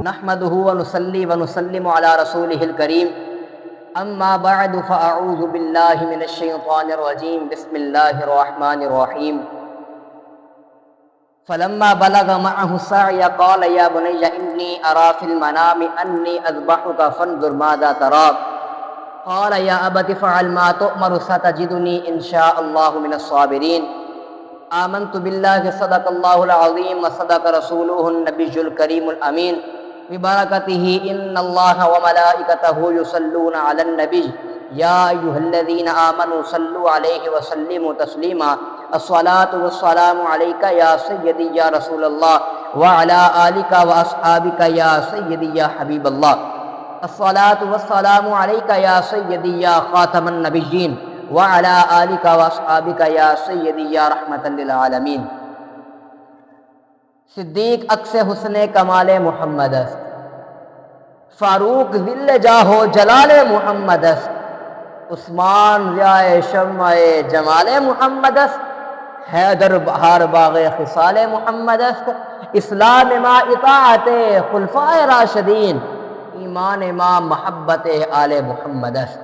نحمده ونصلي ونسلم على رسوله الكريم اما بعد فاعوذ بالله من الشيطان الرجيم بسم الله الرحمن الرحيم فلما بلغ معه السعي قال يا بني إني أرى في المنام أني أذبحك فانظر ماذا ترى قال يا أبت افعل ما تؤمر ستجدني إن شاء الله من الصابرين آمنت بالله صدق الله العظيم وصدق رسوله النبي الكريم الأمين ببركته إن الله وملائكته يصلون على النبي يا أيها الذين آمنوا صلوا عليه وسلموا تسليما الصلاة والسلام عليك يا سيدي يا رسول الله وعلى آلك وأصحابك يا سيدي يا حبيب الله الصلاة والسلام عليك يا سيدي يا خاتم النبيين وعلى آلك وأصحابك يا سيدي يا رحمة للعالمين صدیق عکس حسن کمال محمد است، فاروق ذل جاہ و جلال محمد است، عثمان ضیاء شمع جمال محمد است، حیدر بہار باغ خصال محمد است، اسلام ما اطاعت خلفائے راشدین، ایمان ما محبت آل محمد است۔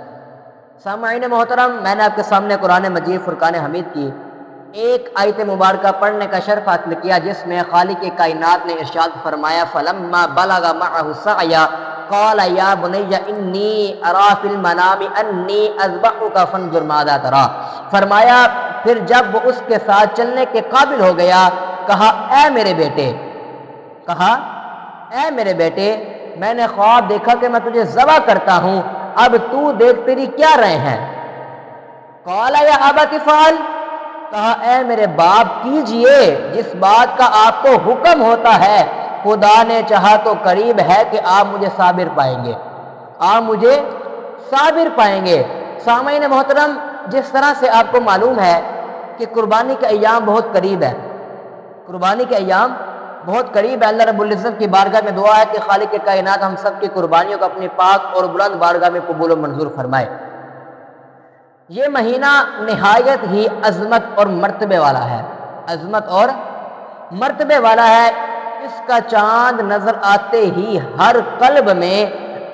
سامعین محترم، میں نے آپ کے سامنے قرآن مجید فرقان حمید کی ایک آیت مبارکہ پڑھنے کا شرف حاصل کیا، جس میں خالق کائنات نے ارشاد فرمایا فلما بلغ معه السعي قال يا بني اني ارى في المنام اني اذبحك فانظر ماذا ترى، فرمایا پھر جب وہ اس کے ساتھ چلنے کے قابل ہو گیا کہا اے میرے بیٹے میں نے خواب دیکھا کہ میں تجھے ذبح کرتا ہوں، اب تو دیکھ تیری کیا رائے ہیں؟ قال یا ابت افعل، کہا اے میرے باپ کیجئے جس بات کا آپ کو حکم ہوتا ہے، خدا نے چاہا تو قریب ہے کہ آپ مجھے صابر پائیں گے۔ سامعین محترم، جس طرح سے آپ کو معلوم ہے کہ قربانی کے ایام بہت قریب ہے، اللہ رب العزت کی بارگاہ میں دعا ہے کہ خالق کائنات ہم سب کی قربانیوں کو اپنی پاک اور بلند بارگاہ میں قبول و منظور فرمائے۔ یہ مہینہ نہایت ہی عظمت اور مرتبے والا ہے، اس کا چاند نظر آتے ہی ہر قلب میں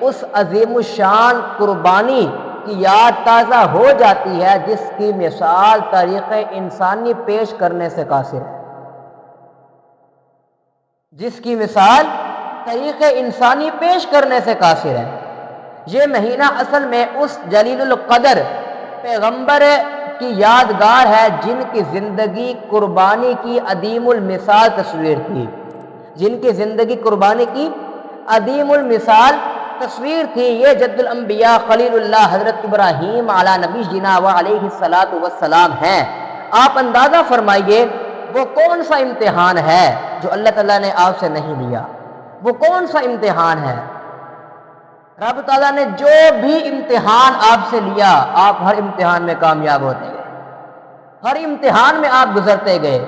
اس عظیم الشان قربانی کی یاد تازہ ہو جاتی ہے، جس کی مثال تاریخ انسانی پیش کرنے سے قاصر ہے۔ یہ مہینہ اصل میں اس جلیل القدر پیغمبر کی یادگار ہے جن کی زندگی قربانی کی عدیم المثال تصویر تھی۔ یہ جد الانبیاء خلیل اللہ حضرت ابراہیم علی نبینا و علیہ الصلاۃ والسلام ہیں۔ آپ اندازہ فرمائیے وہ کون سا امتحان ہے جو اللہ تعالیٰ نے آپ سے نہیں لیا؟ وہ کون سا امتحان ہے؟ رب تعالیٰ نے جو بھی امتحان آپ سے لیا، آپ ہر امتحان میں کامیاب ہوتے گئے، ہر امتحان میں آپ گزرتے گئے۔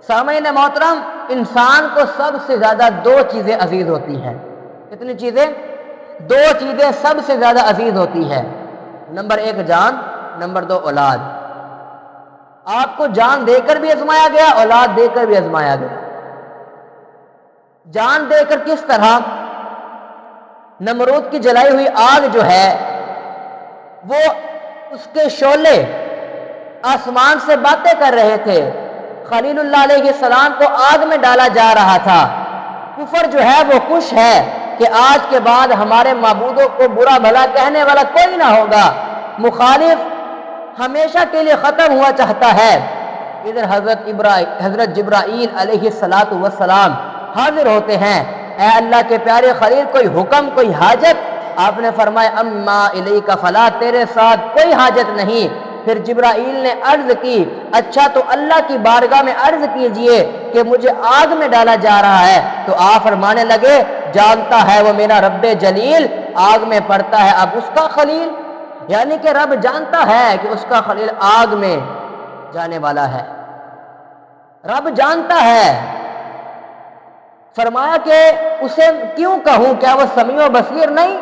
سامعین محترم، انسان کو سب سے زیادہ دو چیزیں عزیز ہوتی ہیں۔ کتنی چیزیں؟ دو چیزیں سب سے زیادہ عزیز ہوتی ہیں۔ نمبر ایک جان، نمبر دو اولاد۔ آپ کو جان دے کر بھی آزمایا گیا، اولاد دے کر بھی آزمایا گیا۔ جان دے کر کس طرح؟ نمرود کی جلائی ہوئی آگ جو ہے وہ اس کے شعلے آسمان سے باتیں کر رہے تھے، خلیل اللہ علیہ السلام کو آگ میں ڈالا جا رہا تھا۔ کفر جو ہے وہ خوش ہے کہ آج کے بعد ہمارے معبودوں کو برا بھلا کہنے والا کوئی نہ ہوگا، مخالف ہمیشہ کے لیے ختم ہوا چاہتا ہے۔ ادھر حضرت جبرائیل علیہ السلام حاضر ہوتے ہیں، اے اللہ کے پیارے خلیل کوئی حکم، کوئی حاجت؟ آپ نے فرمایا اما الیک فلا، تیرے ساتھ کوئی حاجت نہیں۔ پھر جبرائیل نے عرض کی اچھا تو اللہ کی بارگاہ میں عرض کیجئے کہ مجھے آگ میں ڈالا جا رہا ہے، تو آپ فرمانے لگے جانتا ہے وہ میرا رب جلیل آگ میں پڑتا ہے، اب اس کا خلیل، یعنی کہ رب جانتا ہے کہ اس کا خلیل آگ میں جانے والا ہے، رب جانتا ہے۔ فرمایا کہ اسے کیوں کہوں، کیا وہ سمیع و بصیر نہیں،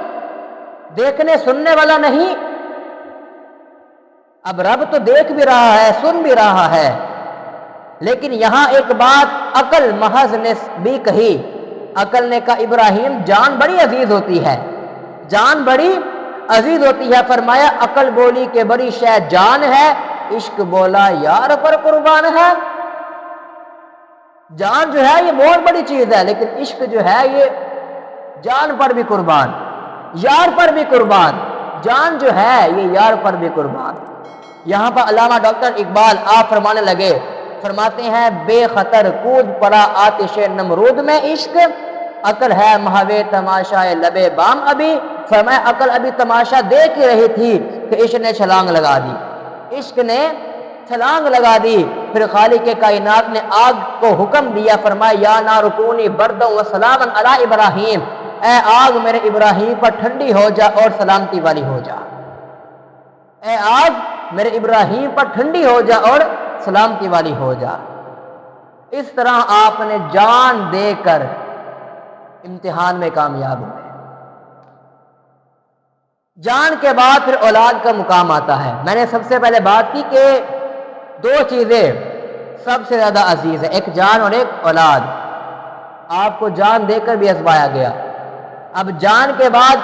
دیکھنے سننے والا نہیں؟ اب رب تو دیکھ بھی رہا ہے، سن بھی رہا ہے، لیکن یہاں ایک بات عقل محض نے بھی کہی۔ عقل نے کہا ابراہیم جان بڑی عزیز ہوتی ہے، جان بڑی عزیز ہوتی ہے۔ فرمایا عقل بولی کہ بڑی شے جان ہے، عشق بولا یار پر قربان ہے۔ جان جو ہے یہ بہت بڑی چیز ہے، لیکن عشق جو ہے یہ جان پر بھی قربان، یار پر بھی قربان، جان جو ہے یہ یار پر بھی قربان۔ یہاں پر علامہ ڈاکٹر اقبال آپ فرمانے لگے، فرماتے ہیں بے خطر کود پڑا آتش نمرود میں عشق، عقل ہے محوے تماشا لبے بام ابھی۔ فرمایا عقل ابھی تماشا دیکھ ہی رہی تھی کہ عشق نے چھلانگ لگا دی، عشق نے چھلانگ لگا دی۔ پھر خالق کائنات نے آگ کو حکم دیا، فرمایا یا نار کونی بردا و سلاما علی ابراہیم، اے آگ میرے ابراہیم پر ٹھنڈی ہو جا اور سلامتی والی ہو جا، اے آگ میرے ابراہیم پر ٹھنڈی ہو جا اور سلامتی والی ہو جا۔ اس طرح آپ نے جان دے کر امتحان میں کامیاب ہوئے۔ جان کے بعد پھر اولاد کا مقام آتا ہے۔ میں نے سب سے پہلے بات کی کہ دو چیزیں سب سے زیادہ عزیز ہیں، ایک جان اور ایک اولاد۔ آپ کو جان دے کر بھی آزمایا گیا، اب جان کے بعد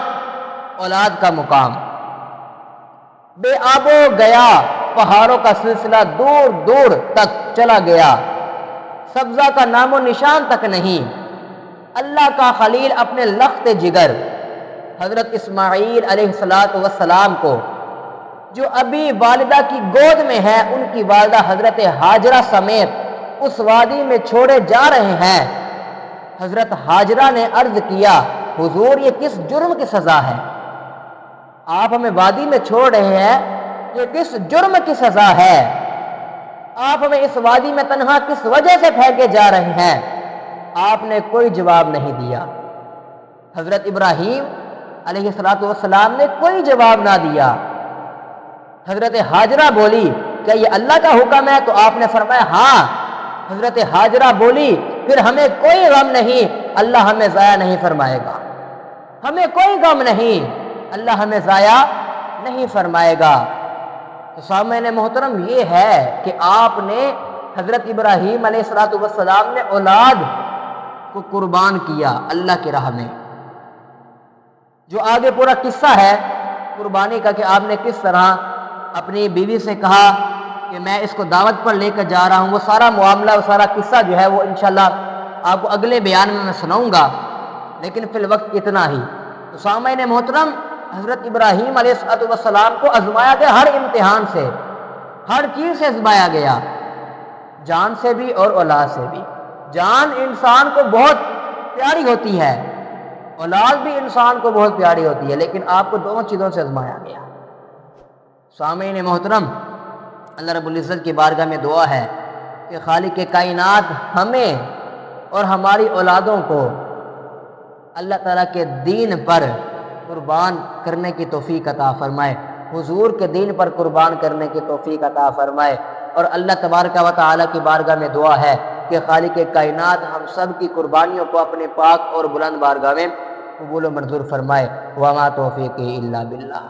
اولاد کا مقام۔ بے آبو گیا پہاڑوں کا سلسلہ دور دور تک چلا گیا، سبزہ کا نام و نشان تک نہیں۔ اللہ کا خلیل اپنے لخت جگر حضرت اسماعیل علیہ السلام کو، جو ابھی والدہ کی گود میں ہے، ان کی والدہ حضرت ہاجرہ سمیت اس وادی میں چھوڑے جا رہے ہیں۔ حضرت ہاجرہ نے عرض کیا حضور یہ کس جرم کی سزا ہے؟ آپ ہمیں وادی میں چھوڑ رہے ہیں، یہ کس جرم کی سزا ہے؟ آپ ہمیں اس وادی میں تنہا کس وجہ سے پھینکے جا رہے ہیں؟ آپ نے کوئی جواب نہیں دیا۔ حضرت ابراہیم علیہ السلام نے کوئی جواب نہ دیا۔ حضرت ہاجرہ بولی کیا یہ اللہ کا حکم ہے؟ تو آپ نے فرمایا ہاں۔ حضرت ہاجرہ بولی پھر ہمیں کوئی غم نہیں، اللہ ہمیں ضائع نہیں فرمائے گا، ہمیں کوئی غم نہیں، اللہ ہمیں ضائع نہیں فرمائے گا۔ تو سامعین محترم یہ ہے کہ آپ نے حضرت ابراہیم علیہ السلام نے اولاد کو قربان کیا اللہ کی راہ میں۔ جو آگے پورا قصہ ہے قربانی کا کہ آپ نے کس طرح اپنی بیوی سے کہا کہ میں اس کو دعوت پر لے کر جا رہا ہوں، وہ سارا معاملہ، وہ سارا قصہ جو ہے وہ انشاءاللہ آپ کو اگلے بیان میں سناؤں گا، لیکن فی الوقت اتنا ہی۔ تو سامعین محترم حضرت ابراہیم علیہ السلام کو آزمایا گیا، ہر امتحان سے، ہر چیز سے آزمایا گیا، جان سے بھی اور اولاد سے بھی۔ جان انسان کو بہت پیاری ہوتی ہے، اولاد بھی انسان کو بہت پیاری ہوتی ہے، لیکن آپ کو دونوں چیزوں سے آزمایا گیا۔ سامعین محترم اللہ رب العزت کی بارگاہ میں دعا ہے کہ خالق کائنات ہمیں اور ہماری اولادوں کو اللہ تعالیٰ کے دین پر قربان کرنے کی توفیق عطا فرمائے، حضور کے دین پر قربان کرنے کی توفیق عطا فرمائے۔ اور اللہ تبارک و تعالیٰ کی بارگاہ میں دعا ہے کہ خالق کائنات ہم سب کی قربانیوں کو اپنے پاک اور بلند بارگاہ میں قبول و منظور فرمائے۔ وما توفیقی الا باللہ۔